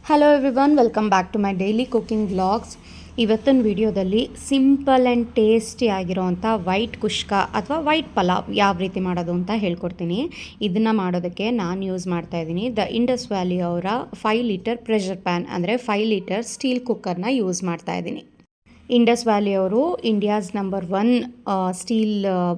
Hello everyone, welcome back to my daily cooking vlogs. ಇವತ್ತಿನ ವಿಡಿಯೋದಲ್ಲಿ simple and tasty ಆಗಿರೋವಂಥ white kushka ಅಥವಾ white pulao ಯಾವ ರೀತಿ ಮಾಡೋದು ಅಂತ ಹೇಳ್ಕೊಡ್ತೀನಿ. ಇದನ್ನು ಮಾಡೋದಕ್ಕೆ ನಾನು ಯೂಸ್ ಮಾಡ್ತಾ ಇದ್ದೀನಿ ಇಂಡಸ್ ವ್ಯಾಲಿ ಅವರ 5 ಲೀಟರ್ ಪ್ರೆಷರ್ ಪ್ಯಾನ್ ಅಂದರೆ 5 ಲೀಟರ್ ಸ್ಟೀಲ್ ಕುಕ್ಕರ್ನ ಯೂಸ್ ಮಾಡ್ತಾ ಇದ್ದೀನಿ. ಇಂಡಸ್ ವ್ಯಾಲಿ ಅವರು ಇಂಡಿಯಾಸ್ ನಂಬರ್ 1 ಸ್ಟೀಲ್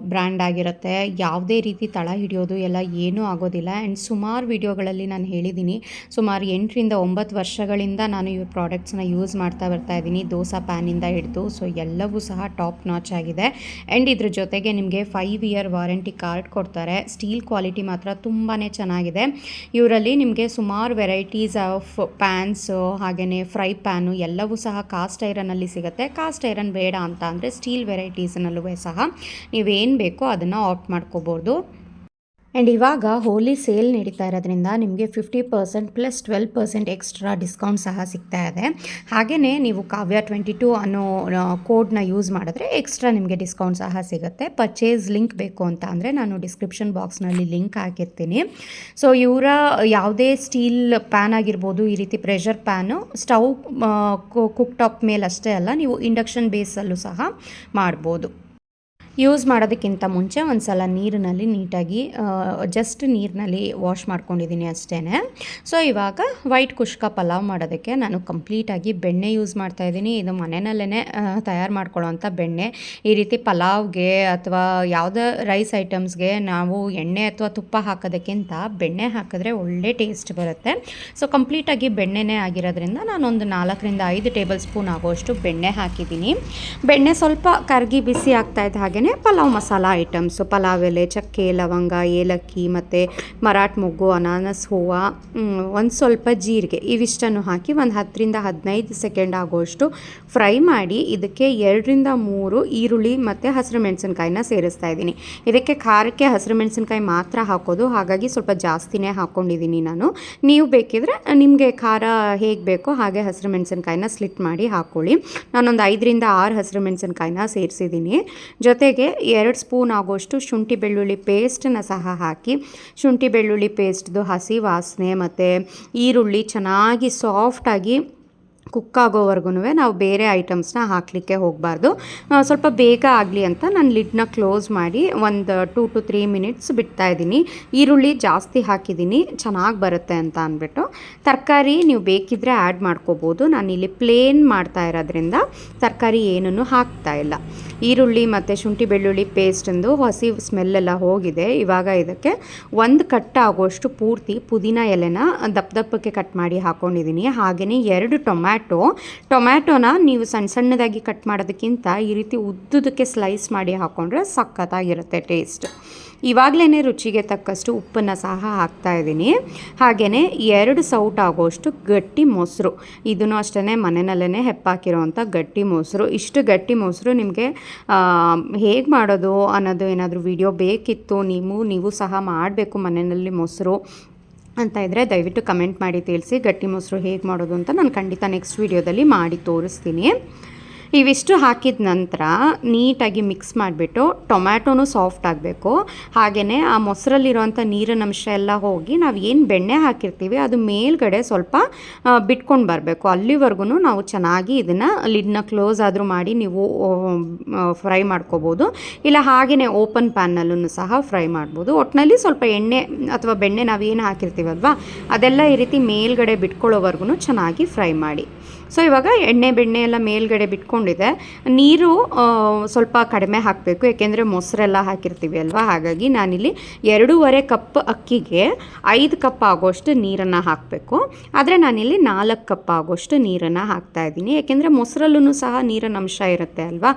ಬ್ರ್ಯಾಂಡ್ ಆಗಿರುತ್ತೆ. ಯಾವುದೇ ರೀತಿ ತಳ ಹಿಡಿಯೋದು ಎಲ್ಲ ಏನೂ ಆಗೋದಿಲ್ಲ. ಆ್ಯಂಡ್ ಸುಮಾರು ವಿಡಿಯೋಗಳಲ್ಲಿ ನಾನು ಹೇಳಿದ್ದೀನಿ, ಸುಮಾರು 8ರಿಂದ 9 ವರ್ಷಗಳಿಂದ ನಾನು ಈ ಪ್ರಾಡಕ್ಟ್ಸ್ನ ಯೂಸ್ ಮಾಡ್ತಾ ಬರ್ತಾ ಇದ್ದೀನಿ. ದೋಸಾ ಪ್ಯಾನಿಂದ ಹಿಡಿದು ಸೊ ಎಲ್ಲವೂ ಸಹ ಟಾಪ್ ನಾಚ್ ಆಗಿದೆ. ಆ್ಯಂಡ್ ಇದ್ರ ಜೊತೆಗೆ ನಿಮಗೆ 5 ಇಯರ್ ವಾರಂಟಿ ಕಾರ್ಡ್ ಕೊಡ್ತಾರೆ. ಸ್ಟೀಲ್ ಕ್ವಾಲಿಟಿ ಮಾತ್ರ ತುಂಬಾ ಚೆನ್ನಾಗಿದೆ. ಇವರಲ್ಲಿ ನಿಮಗೆ ಸುಮಾರು ವೆರೈಟೀಸ್ ಆಫ್ ಪ್ಯಾನ್ಸು ಹಾಗೆಯೇ ಫ್ರೈ ಪ್ಯಾನು ಎಲ್ಲವೂ ಸಹ ಕಾಸ್ಟ್ ಐರನಲ್ಲಿ ಸಿಗುತ್ತೆ. ಕಾಸ್ಟ್ ಐರನ್ ಬೇಡ ಅಂತ ಅಂದರೆ ಸ್ಟೀಲ್ ವೆರೈಟೀಸ್ನಲ್ಲೂ ಸಹ ನೀವೇನು ಬೇಕೋ ಅದನ್ನು ಆಪ್ಟ್ ಮಾಡ್ಕೋಬೋದು. ಆ್ಯಂಡ್ ಇವಾಗ ಹೋಲಿ ಸೇಲ್ ನಡೀತಾ ಇರೋದ್ರಿಂದ ನಿಮಗೆ 50% ಪ್ಲಸ್ 12% ಎಕ್ಸ್ಟ್ರಾ ಡಿಸ್ಕೌಂಟ್ ಸಹ ಸಿಗ್ತಾ ಇದೆ. ಹಾಗೆಯೇ ನೀವು ಕಾವ್ಯ 22 ಅನ್ನೋ ಕೋಡ್ನ ಯೂಸ್ ಮಾಡಿದ್ರೆ ಎಕ್ಸ್ಟ್ರಾ ನಿಮಗೆ ಡಿಸ್ಕೌಂಟ್ ಸಹ ಸಿಗುತ್ತೆ. ಪರ್ಚೇಸ್ ಲಿಂಕ್ ಬೇಕು ಅಂತ ಅಂದರೆ ನಾನು ಡಿಸ್ಕ್ರಿಪ್ಷನ್ ಬಾಕ್ಸ್ನಲ್ಲಿ ಲಿಂಕ್ ಹಾಕಿರ್ತೀನಿ. ಸೊ ಇವರ ಯಾವುದೇ ಸ್ಟೀಲ್ ಪ್ಯಾನ್ ಆಗಿರ್ಬೋದು, ಈ ರೀತಿ pressure pan stove cook top ಮೇಲೆ ಅಷ್ಟೇ ಅಲ್ಲ, ನೀವು ಇಂಡಕ್ಷನ್ ಬೇಸಲ್ಲೂ ಸಹ ಮಾಡ್ಬೋದು. ಯೂಸ್ ಮಾಡೋದಕ್ಕಿಂತ ಮುಂಚೆ ಒಂದು ಸಲ ನೀರಿನಲ್ಲಿ ನೀಟಾಗಿ ಜಸ್ಟ್ ನೀರಿನಲ್ಲಿ ವಾಶ್ ಮಾಡ್ಕೊಂಡಿದ್ದೀನಿ ಅಷ್ಟೇ. ಸೊ ಇವಾಗ ವೈಟ್ ಕುಷ್ಕ ಪಲಾವ್ ಮಾಡೋದಕ್ಕೆ ನಾನು ಕಂಪ್ಲೀಟಾಗಿ ಬೆಣ್ಣೆ ಯೂಸ್ ಮಾಡ್ತಾಯಿದ್ದೀನಿ. ಇದು ಮನೆಯಲ್ಲೇ ತಯಾರು ಮಾಡ್ಕೊಳ್ಳೋವಂಥ ಬೆಣ್ಣೆ. ಈ ರೀತಿ ಪಲಾವ್ಗೆ ಅಥವಾ ಯಾವುದೇ ರೈಸ್ ಐಟಮ್ಸ್ಗೆ ನಾವು ಎಣ್ಣೆ ಅಥವಾ ತುಪ್ಪ ಹಾಕೋದಕ್ಕಿಂತ ಬೆಣ್ಣೆ ಹಾಕಿದ್ರೆ ಒಳ್ಳೆ ಟೇಸ್ಟ್ ಬರುತ್ತೆ. ಸೊ ಕಂಪ್ಲೀಟಾಗಿ ಬೆಣ್ಣೆನೇ ಆಗಿರೋದ್ರಿಂದ ನಾನೊಂದು 4ರಿಂದ 5 ಟೇಬಲ್ ಸ್ಪೂನ್ ಆಗೋಷ್ಟು ಬೆಣ್ಣೆ ಹಾಕಿದ್ದೀನಿ. ಬೆಣ್ಣೆ ಸ್ವಲ್ಪ ಕರಗಿ ಬಿಸಿ ಆಗ್ತಾಯಿದ್ದ ಹಾಗೆಯೇ ಪಲಾವ್ ಮಸಾಲ ಐಟಮ್ಸು, ಪಲಾವ್ ಎಲೆ, ಚಕ್ಕೆ, ಲವಂಗ, ಏಲಕ್ಕಿ ಮತ್ತು ಮರಾಠ ಮೊಗ್ಗು, ಅನಾನಸ್ ಹೂವು, ಒಂದು ಸ್ವಲ್ಪ ಜೀರಿಗೆ ಇವಿಷ್ಟನ್ನು ಹಾಕಿ ಒಂದು 10ರಿಂದ 15 ಸೆಕೆಂಡ್ ಆಗೋಷ್ಟು ಫ್ರೈ ಮಾಡಿ ಇದಕ್ಕೆ 2ರಿಂದ 3 ಈರುಳ್ಳಿ ಮತ್ತು ಹಸಿರು ಮೆಣಸಿನ್ಕಾಯಿನ ಸೇರಿಸ್ತಾ ಇದ್ದೀನಿ. ಇದಕ್ಕೆ ಖಾರಕ್ಕೆ ಹಸಿರು ಮೆಣಸಿನ್ಕಾಯಿ ಮಾತ್ರ ಹಾಕೋದು, ಹಾಗಾಗಿ ಸ್ವಲ್ಪ ಜಾಸ್ತಿನೇ ಹಾಕ್ಕೊಂಡಿದ್ದೀನಿ ನಾನು. ನೀವು ಬೇಕಿದ್ರೆ ನಿಮಗೆ ಖಾರ ಹೇಗೆ ಬೇಕೋ ಹಾಗೆ ಹಸಿರು ಮೆಣಸಿನ್ಕಾಯಿನ ಸ್ಲಿಟ್ ಮಾಡಿ ಹಾಕ್ಕೊಳ್ಳಿ. ನಾನೊಂದು 5ರಿಂದ 6 ಹಸಿರು ಮೆಣಸಿನ್ಕಾಯಿನ ಸೇರಿಸಿದ್ದೀನಿ. ಜೊತೆಗೆ 2 ಸ್ಪೂನ್ ಆಗೋಷ್ಟು ಶುಂಠಿ ಬೆಳ್ಳುಳ್ಳಿ ಪೇಸ್ಟನ್ನು ಸಹ ಹಾಕಿ, ಶುಂಠಿ ಬೆಳ್ಳುಳ್ಳಿ ಪೇಸ್ಟ್ದು ಹಸಿ ವಾಸನೆ ಮತ್ತು ಈರುಳ್ಳಿ ಚೆನ್ನಾಗಿ ಸಾಫ್ಟಾಗಿ ಕುಕ್ ಆಗೋವರೆಗೂ ನಾವು ಬೇರೆ ಐಟಮ್ಸ್ನ ಹಾಕಲಿಕ್ಕೆ ಹೋಗಬಾರ್ದು. ಸ್ವಲ್ಪ ಬೇಗ ಆಗಲಿ ಅಂತ ನಾನು ಲಿಡ್ನ ಕ್ಲೋಸ್ ಮಾಡಿ ಒಂದು 2 to 3 ಮಿನಿಟ್ಸ್ ಬಿಡ್ತಾಯಿದ್ದೀನಿ. ಈರುಳ್ಳಿ ಜಾಸ್ತಿ ಹಾಕಿದ್ದೀನಿ ಚೆನ್ನಾಗಿ ಬರುತ್ತೆ ಅಂತ ಅಂದ್ಬಿಟ್ಟು. ತರಕಾರಿ ನೀವು ಬೇಕಿದ್ದರೆ ಆ್ಯಡ್ ಮಾಡ್ಕೋಬೋದು. ನಾನಿಲ್ಲಿ ಪ್ಲೇನ್ ಮಾಡ್ತಾ ಇರೋದ್ರಿಂದ ತರಕಾರಿ ಏನನ್ನು ಹಾಕ್ತಾ ಇಲ್ಲ. ಈರುಳ್ಳಿ ಮತ್ತು ಶುಂಠಿ ಬೆಳ್ಳುಳ್ಳಿ ಪೇಸ್ಟಿಂದು ಹಸಿ ಸ್ಮೆಲ್ಲೆಲ್ಲ ಹೋಗಿದೆ. ಇವಾಗ ಇದಕ್ಕೆ 1 ಕಟ್ ಆಗೋಷ್ಟು ಪೂರ್ತಿ ಪುದೀನ ಎಲೆನ ದಪ್ಪಕ್ಕೆ ಕಟ್ ಮಾಡಿ ಹಾಕ್ಕೊಂಡಿದ್ದೀನಿ. ಹಾಗೆಯೇ 2 ಟೊಮ್ಯಾಟೋನ ನೀವು ಸಣ್ಣದಾಗಿ ಕಟ್ ಮಾಡೋದಕ್ಕಿಂತ ಈ ರೀತಿ ಉದ್ದುದಕ್ಕೆ ಸ್ಲೈಸ್ ಮಾಡಿ ಹಾಕ್ಕೊಂಡ್ರೆ ಸಖತ್ತಾಗಿರುತ್ತೆ ಟೇಸ್ಟ್. ಇವಾಗಲೇ ರುಚಿಗೆ ತಕ್ಕಷ್ಟು ಉಪ್ಪನ್ನು ಸಹ ಹಾಕ್ತಾಯಿದ್ದೀನಿ. ಹಾಗೆಯೇ 2 ಸೌಟ್ ಆಗೋಷ್ಟು ಗಟ್ಟಿ ಮೊಸರು, ಇದನ್ನು ಅಷ್ಟೇ ಮನೆಯಲ್ಲೇ ಹೆಪ್ಪಾಕಿರೋವಂಥ ಗಟ್ಟಿ ಮೊಸರು. ಇಷ್ಟು ಗಟ್ಟಿ ಮೊಸರು ನಿಮಗೆ ಹೇಗೆ ಮಾಡೋದು ಅನ್ನೋದು ಏನಾದರೂ ವಿಡಿಯೋ ಬೇಕಿತ್ತು, ನೀವು ಸಹ ಮಾಡಬೇಕು ಮನೆಯಲ್ಲಿ ಮೊಸರು ಅಂತ ಇದ್ದರೆ ದಯವಿಟ್ಟು ಕಮೆಂಟ್ ಮಾಡಿ ತಿಳಿಸಿ. ಗಟ್ಟಿ ಮೊಸರು ಹೇಗೆ ಮಾಡೋದು ಅಂತ ನಾನು ಖಂಡಿತ ನೆಕ್ಸ್ಟ್ ವಿಡಿಯೋದಲ್ಲಿ ಮಾಡಿ ತೋರಿಸ್ತೀನಿ. ಇವಿಷ್ಟು ಹಾಕಿದ ನಂತರ ನೀಟಾಗಿ ಮಿಕ್ಸ್ ಮಾಡಿಬಿಟ್ಟು, ಟೊಮ್ಯಾಟೋನು ಸಾಫ್ಟ್ ಆಗಬೇಕು. ಹಾಗೆಯೇ ಆ ಮೊಸರಲ್ಲಿರೋವಂಥ ನೀರಿನ ಅಂಶ ಎಲ್ಲ ಹೋಗಿ ನಾವು ಏನು ಬೆಣ್ಣೆ ಹಾಕಿರ್ತೀವಿ ಅದು ಮೇಲ್ಗಡೆ ಸ್ವಲ್ಪ ಬಿಟ್ಕೊಂಡು ಬರಬೇಕು. ಅಲ್ಲಿವರೆಗೂ ನಾವು ಚೆನ್ನಾಗಿ ಇದನ್ನು ಲಿಡ್ನ ಕ್ಲೋಸ್ ಆದರೂ ಮಾಡಿ ನೀವು ಫ್ರೈ ಮಾಡ್ಕೋಬೋದು, ಇಲ್ಲ ಹಾಗೆಯೇ ಓಪನ್ ಪ್ಯಾನ್ನಲ್ಲೂ ಸಹ ಫ್ರೈ ಮಾಡ್ಬೋದು. ಒಟ್ಟಿನಲ್ಲಿ ಸ್ವಲ್ಪ ಎಣ್ಣೆ ಅಥವಾ ಬೆಣ್ಣೆ ನಾವೇನು ಹಾಕಿರ್ತೀವಲ್ವ ಅದೆಲ್ಲ ಈ ರೀತಿ ಮೇಲ್ಗಡೆ ಬಿಟ್ಕೊಳ್ಳೋವರೆಗೂ ಚೆನ್ನಾಗಿ ಫ್ರೈ ಮಾಡಿ. ಸೊ ಇವಾಗ ಬೆಣ್ಣೆ ಎಲ್ಲ ಮೇಲ್ಗಡೆ ಬಿಟ್ಕೊಂಡಿದೆ. ನೀರು ಸ್ವಲ್ಪ ಕಡಿಮೆ ಹಾಕಬೇಕು, ಏಕೆಂದರೆ ಮೊಸರೆಲ್ಲ ಹಾಕಿರ್ತೀವಿ ಅಲ್ವಾ. ಹಾಗಾಗಿ ನಾನಿಲ್ಲಿ 2.5 ಕಪ್ ಅಕ್ಕಿಗೆ 5 ಕಪ್ ಆಗೋಷ್ಟು ನೀರನ್ನು ಹಾಕಬೇಕು. ಆದರೆ ನಾನಿಲ್ಲಿ 4 ಕಪ್ ಆಗೋಷ್ಟು ನೀರನ್ನು ಹಾಕ್ತಾಯಿದ್ದೀನಿ, ಏಕೆಂದರೆ ಮೊಸರಲ್ಲೂ ಸಹ ನೀರಿನ ಅಂಶ ಇರುತ್ತೆ ಅಲ್ವಾ.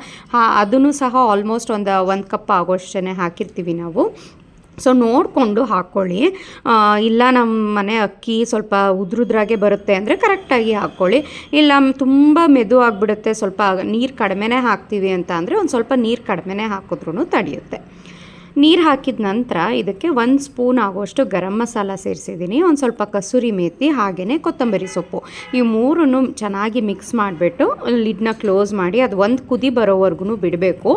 ಅದನ್ನು ಸಹ ಆಲ್ಮೋಸ್ಟ್ ಒಂದು 1 ಕಪ್ ಆಗೋಷ್ಟೇ ಹಾಕಿರ್ತೀವಿ ನಾವು. ಸೊ ನೋಡಿಕೊಂಡು ಹಾಕ್ಕೊಳ್ಳಿ. ಇಲ್ಲ ನಮ್ಮ ಮನೆ ಅಕ್ಕಿ ಸ್ವಲ್ಪ ಉದ್ರುದ್ರಾಗೆ ಬರುತ್ತೆ ಅಂದರೆ ಕರೆಕ್ಟಾಗಿ ಹಾಕ್ಕೊಳ್ಳಿ. ಇಲ್ಲ ತುಂಬ ಮೆದು ಆಗಿಬಿಡುತ್ತೆ, ಸ್ವಲ್ಪ ನೀರು ಕಡಿಮೆನೇ ಹಾಕ್ತೀವಿ ಅಂತ ಅಂದರೆ ಒಂದು ಸ್ವಲ್ಪ ನೀರು ಕಡಿಮೆನೇ ಹಾಕಿದ್ರೂ ತಡೆಯುತ್ತೆ. ನೀರು ಹಾಕಿದ ನಂತರ ಇದಕ್ಕೆ 1 ಸ್ಪೂನ್ ಆಗುವಷ್ಟು ಗರಂ ಮಸಾಲ ಸೇರಿಸಿದ್ದೀನಿ, ಒಂದು ಸ್ವಲ್ಪ ಕಸೂರಿ ಮೇಥಿ, ಹಾಗೆಯೇ ಕೊತ್ತಂಬರಿ ಸೊಪ್ಪು. ಈ ಮೂರನ್ನು ಚೆನ್ನಾಗಿ ಮಿಕ್ಸ್ ಮಾಡಿಬಿಟ್ಟು ಲಿಡ್ನ ಕ್ಲೋಸ್ ಮಾಡಿ ಅದು ಒಂದು ಕುದಿ ಬರೋವರೆಗೂ ಬಿಡಬೇಕು.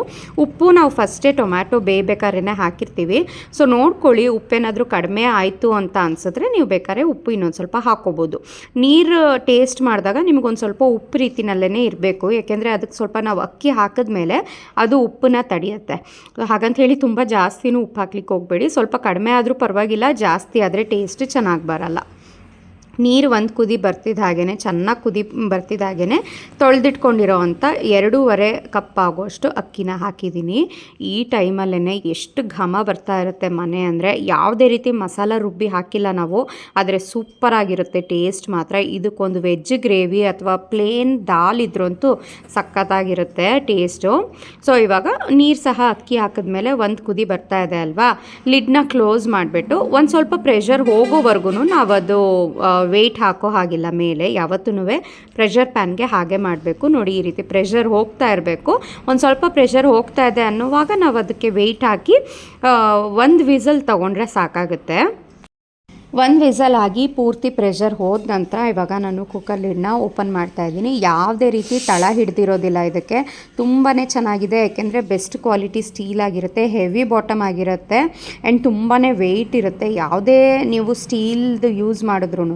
ಉಪ್ಪು ನಾವು ಫಸ್ಟೇ ಟೊಮ್ಯಾಟೊ ಬೇಯಬೇಕಾದ್ರೆ ಹಾಕಿರ್ತೀವಿ, ಸೊ ನೋಡ್ಕೊಳ್ಳಿ ಉಪ್ಪೇನಾದರೂ ಕಡಿಮೆ ಆಯಿತು ಅಂತ ಅನಿಸಿದ್ರೆ ನೀವು ಬೇಕಾದ್ರೆ ಉಪ್ಪು ಇನ್ನೊಂದು ಸ್ವಲ್ಪ ಹಾಕ್ಕೋಬೋದು. ನೀರು ಟೇಸ್ಟ್ ಮಾಡಿದಾಗ ನಿಮಗೊಂದು ಸ್ವಲ್ಪ ಉಪ್ಪು ರೀತಿನಲ್ಲೇ ಇರಬೇಕು, ಯಾಕೆಂದರೆ ಅದಕ್ಕೆ ಸ್ವಲ್ಪ ನಾವು ಅಕ್ಕಿ ಹಾಕಿದ್ಮೇಲೆ ಅದು ಉಪ್ಪನ್ನ ತಡೆಯುತ್ತೆ. ಹಾಗಂತ ಹೇಳಿ ತುಂಬ ಜಾಸ್ತಿನೂ ಉಪ್ಪು ಹಾಕ್ಲಿಕ್ಕೆ ಹೋಗಬೇಡಿ, ಸ್ವಲ್ಪ ಕಡಿಮೆ ಆದರೂ ಪರವಾಗಿಲ್ಲ, ಜಾಸ್ತಿ ಆದರೆ ಟೇಸ್ಟ್ ಚೆನ್ನಾಗಿ ಬರಲ್ಲ. ನೀರು ಒಂದು ಕುದಿ ಬರ್ತಿದ್ದ ಹಾಗೇ ಚೆನ್ನಾಗಿ ಕುದಿ ಬರ್ತಿದ್ದ ಹಾಗೇ ತೊಳೆದಿಟ್ಕೊಂಡಿರೋ ಅಂಥ 2.5 ಕಪ್ ಆಗುವಷ್ಟು ಅಕ್ಕಿನ ಹಾಕಿದ್ದೀನಿ. ಈ ಟೈಮಲ್ಲೇ ಎಷ್ಟು ಘಮ ಬರ್ತಾ ಇರುತ್ತೆ ಮನೆ ಅಂದರೆ, ಯಾವುದೇ ರೀತಿ ಮಸಾಲ ರುಬ್ಬಿ ಹಾಕಿಲ್ಲ ನಾವು, ಆದರೆ ಸೂಪರಾಗಿರುತ್ತೆ ಟೇಸ್ಟ್ ಮಾತ್ರ. ಇದಕ್ಕೊಂದು ವೆಜ್ ಗ್ರೇವಿ ಅಥವಾ ಪ್ಲೇನ್ ದಾಲ್ ಇದ್ರಂತೂ ಸಖತ್ತಾಗಿರುತ್ತೆ ಟೇಸ್ಟು. ಸೊ ಇವಾಗ ನೀರು ಸಹ ಅಕ್ಕಿ ಹಾಕಿದ್ಮೇಲೆ ಒಂದು ಕುದಿ ಬರ್ತಾ ಇದೆ ಅಲ್ವಾ, ಲಿಡ್ನ ಕ್ಲೋಸ್ ಮಾಡಿಬಿಟ್ಟು ಒಂದು ಸ್ವಲ್ಪ ಪ್ರೆಷರ್ ಹೋಗೋವರೆಗೂ ನಾವು ಅದು ವೆಯ್ಟ್ ಹಾಕೋ ಹಾಗಿಲ್ಲ. ಮೇಲೆ ಯಾವತ್ತೂ ಪ್ರೆಷರ್ ಪ್ಯಾನ್ಗೆ ಹಾಗೆ ಮಾಡಬೇಕು. ನೋಡಿ ಈ ರೀತಿ ಪ್ರೆಷರ್ ಹೋಗ್ತಾ ಇರಬೇಕು. ಒಂದು ಸ್ವಲ್ಪ ಪ್ರೆಷರ್ ಹೋಗ್ತಾ ಇದೆ ಅನ್ನುವಾಗ ನಾವು ಅದಕ್ಕೆ ವೆಯ್ಟ್ ಹಾಕಿ 1 ವಿಸಲ್ ತೊಗೊಂಡ್ರೆ ಸಾಕಾಗುತ್ತೆ. 1 ವಿಸಲ್ ಆಗಿ ಪೂರ್ತಿ ಪ್ರೆಷರ್ ಹೋದ ನಂತರ ಇವಾಗ ನಾನು ಕುಕ್ಕರ್ ಲಿಡ್ನ ಓಪನ್ ಮಾಡ್ತಾಯಿದ್ದೀನಿ. ಯಾವುದೇ ರೀತಿ ತಳ ಹಿಡ್ದಿರೋದಿಲ್ಲ ಇದಕ್ಕೆ, ತುಂಬಾ ಚೆನ್ನಾಗಿದೆ. ಯಾಕೆಂದರೆ ಬೆಸ್ಟ್ ಕ್ವಾಲಿಟಿ ಸ್ಟೀಲ್ ಆಗಿರುತ್ತೆ, ಹೆವಿ ಬಾಟಮ್ ಆಗಿರುತ್ತೆ ಆ್ಯಂಡ್ ತುಂಬಾ ವೆಯ್ಟ್ ಇರುತ್ತೆ. ಯಾವುದೇ ನೀವು ಸ್ಟೀಲ್ದು ಯೂಸ್ ಮಾಡಿದ್ರೂ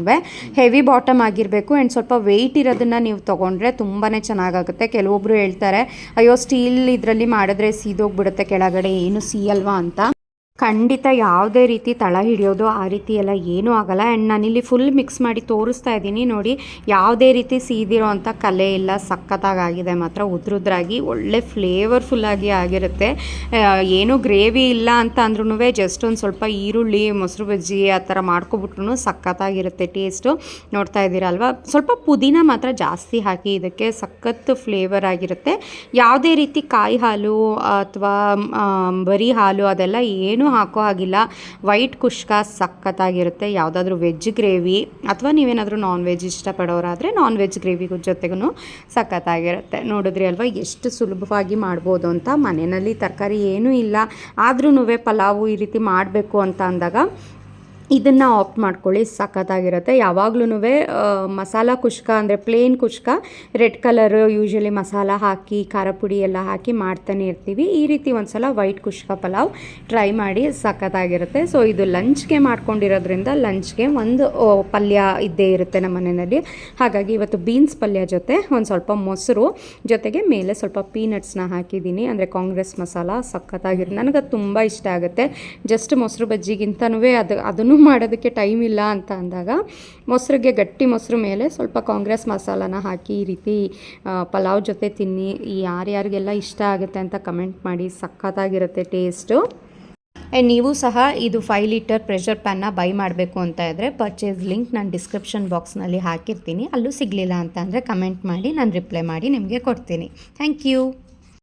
ಹೆವಿ ಬಾಟಮ್ ಆಗಿರಬೇಕು ಆ್ಯಂಡ್ ಸ್ವಲ್ಪ ವೆಯ್ಟ್ ಇರೋದನ್ನು ನೀವು ತೊಗೊಂಡ್ರೆ ತುಂಬಾ ಚೆನ್ನಾಗಾಗುತ್ತೆ. ಕೆಲವೊಬ್ಬರು ಹೇಳ್ತಾರೆ ಅಯ್ಯೋ ಸ್ಟೀಲ್ ಇದರಲ್ಲಿ ಮಾಡಿದ್ರೆ ಸೀದೋಗ್ಬಿಡುತ್ತೆ ಕೆಳಗಡೆ, ಏನು ಸಿಯಲ್ವಾ ಅಂತ. ಖಂಡಿತ ಯಾವುದೇ ರೀತಿ ತಳ ಹಿಡಿಯೋದು ಆ ರೀತಿ ಎಲ್ಲ ಏನೂ ಆಗೋಲ್ಲ. ಆ್ಯಂಡ್ ನಾನಿಲ್ಲಿ ಫುಲ್ ಮಿಕ್ಸ್ ಮಾಡಿ ತೋರಿಸ್ತಾ ಇದ್ದೀನಿ ನೋಡಿ, ಯಾವುದೇ ರೀತಿ ಸೀದಿರೋ ಅಂಥ ಕಲೆ ಇಲ್ಲ, ಸಖತ್ತಾಗಿದೆ ಮಾತ್ರ. ಉದ್ರುದ್ರಾಗಿ ಒಳ್ಳೆ ಫ್ಲೇವರ್ಫುಲ್ಲಾಗಿ ಆಗಿರುತ್ತೆ. ಏನೂ ಗ್ರೇವಿ ಇಲ್ಲ ಅಂತ ಅಂದ್ರೂ ಜಸ್ಟ್ ಒಂದು ಸ್ವಲ್ಪ ಈರುಳ್ಳಿ, ಮೊಸರು ಬಜ್ಜಿ ಆ ಥರ ಮಾಡ್ಕೊಬಿಟ್ರು ಸಖತ್ತಾಗಿರುತ್ತೆ ಟೇಸ್ಟು. ನೋಡ್ತಾ ಇದ್ದೀರಲ್ವ, ಸ್ವಲ್ಪ ಪುದೀನ ಮಾತ್ರ ಜಾಸ್ತಿ ಹಾಕಿ, ಇದಕ್ಕೆ ಸಖತ್ತು ಫ್ಲೇವರ್ ಆಗಿರುತ್ತೆ. ಯಾವುದೇ ರೀತಿ ಕಾಯಿ ಹಾಲು ಅಥವಾ ಬರೀ ಹಾಲು ಅದೆಲ್ಲ ಏನೂ ಹಾಕೋ ಹಾಗಿಲ್ಲ. ವೈಟ್ ಕುಷ್ಕ ಸಖತ್ತಾಗಿರುತ್ತೆ. ಯಾವುದಾದ್ರೂ ವೆಜ್ ಗ್ರೇವಿ ಅಥವಾ ನೀವೇನಾದರೂ ನಾನ್ ವೆಜ್ ಇಷ್ಟಪಡೋರಾದರೆ ನಾನ್ ವೆಜ್ ಗ್ರೇವಿ ಜೊತೆಗೂ ಸಖತ್ತಾಗಿರುತ್ತೆ. ನೋಡಿದ್ರಿ ಅಲ್ವಾ ಎಷ್ಟು ಸುಲಭವಾಗಿ ಮಾಡ್ಬೋದು ಅಂತ. ಮನೆಯಲ್ಲಿ ತರಕಾರಿ ಏನೂ ಇಲ್ಲ ಆದ್ರೂ ಪಲಾವು ಈ ರೀತಿ ಮಾಡಬೇಕು ಅಂತ ಅಂದಾಗ ಇದನ್ನು ಆಪ್ಟ್ ಮಾಡ್ಕೊಳ್ಳಿ, ಸಖತ್ತಾಗಿರುತ್ತೆ. ಯಾವಾಗ್ಲೂ ಮಸಾಲ ಕುಷ್ಕ ಅಂದರೆ ಪ್ಲೇನ್ ಕುಷ್ಕ ರೆಡ್ ಕಲರ್ ಯೂಶ್ವಲಿ ಮಸಾಲ ಹಾಕಿ ಖಾರ ಪುಡಿ ಎಲ್ಲ ಹಾಕಿ ಮಾಡ್ತಾನೆ ಇರ್ತೀವಿ. ಈ ರೀತಿ ಒಂದು ಸಲ ವೈಟ್ ಕುಷ್ಕ ಪಲಾವ್ ಟ್ರೈ ಮಾಡಿ, ಸಖತ್ತಾಗಿರುತ್ತೆ. ಸೊ ಇದು ಲಂಚ್ಗೆ ಮಾಡ್ಕೊಂಡಿರೋದ್ರಿಂದ ಲಂಚ್ಗೆ ಒಂದು ಪಲ್ಯ ಇದ್ದೇ ಇರುತ್ತೆ ನಮ್ಮ ಮನೆಯಲ್ಲಿ. ಹಾಗಾಗಿ ಇವತ್ತು ಬೀನ್ಸ್ ಪಲ್ಯ ಜೊತೆ ಒಂದು ಸ್ವಲ್ಪ ಮೊಸರು ಜೊತೆಗೆ ಮೇಲೆ ಸ್ವಲ್ಪ ಪೀನಟ್ಸ್ನ ಹಾಕಿದ್ದೀನಿ, ಅಂದರೆ ಕಾಂಗ್ರೆಸ್ ಮಸಾಲ. ಸಖತ್ತಾಗಿರುತ್ತೆ, ನನಗದು ತುಂಬ ಇಷ್ಟ ಆಗುತ್ತೆ. ಜಸ್ಟ್ ಮೊಸರು ಬಜ್ಜಿಗಿಂತನೂ ಅದನ್ನು ಮಾಡೋದಕ್ಕೆ ಟೈಮ್ ಇಲ್ಲ ಅಂತ ಅಂದಾಗ ಮೊಸರಿಗೆ, ಗಟ್ಟಿ ಮೊಸರು ಮೇಲೆ ಸ್ವಲ್ಪ ಕಾಂಗ್ರೆಸ್ ಮಸಾಲಾನ ಹಾಕಿ ಈ ರೀತಿ ಪಲಾವ್ ಜೊತೆ ತಿನ್ನಿ. ಯಾರ್ಯಾರಿಗೆಲ್ಲ ಇಷ್ಟ ಆಗುತ್ತೆ ಅಂತ ಕಮೆಂಟ್ ಮಾಡಿ, ಸಖತ್ತಾಗಿರುತ್ತೆ ಟೇಸ್ಟು. ಆ್ಯಂಡ್ ನೀವು ಸಹ ಇದು 5 ಲೀಟರ್ ಪ್ರೆಷರ್ ಪ್ಯಾನ್ನ ಬೈ ಮಾಡಬೇಕು ಅಂತ ಇದ್ದರೆ ಪರ್ಚೇಸ್ ಲಿಂಕ್ ನಾನು ಡಿಸ್ಕ್ರಿಪ್ಷನ್ ಬಾಕ್ಸ್ನಲ್ಲಿ ಹಾಕಿರ್ತೀನಿ. ಅಲ್ಲೂ ಸಿಗಲಿಲ್ಲ ಅಂತ ಅಂದರೆ ಕಮೆಂಟ್ ಮಾಡಿ, ನಾನು ರಿಪ್ಲೈ ಮಾಡಿ ನಿಮಗೆ ಕೊಡ್ತೀನಿ. Thank you.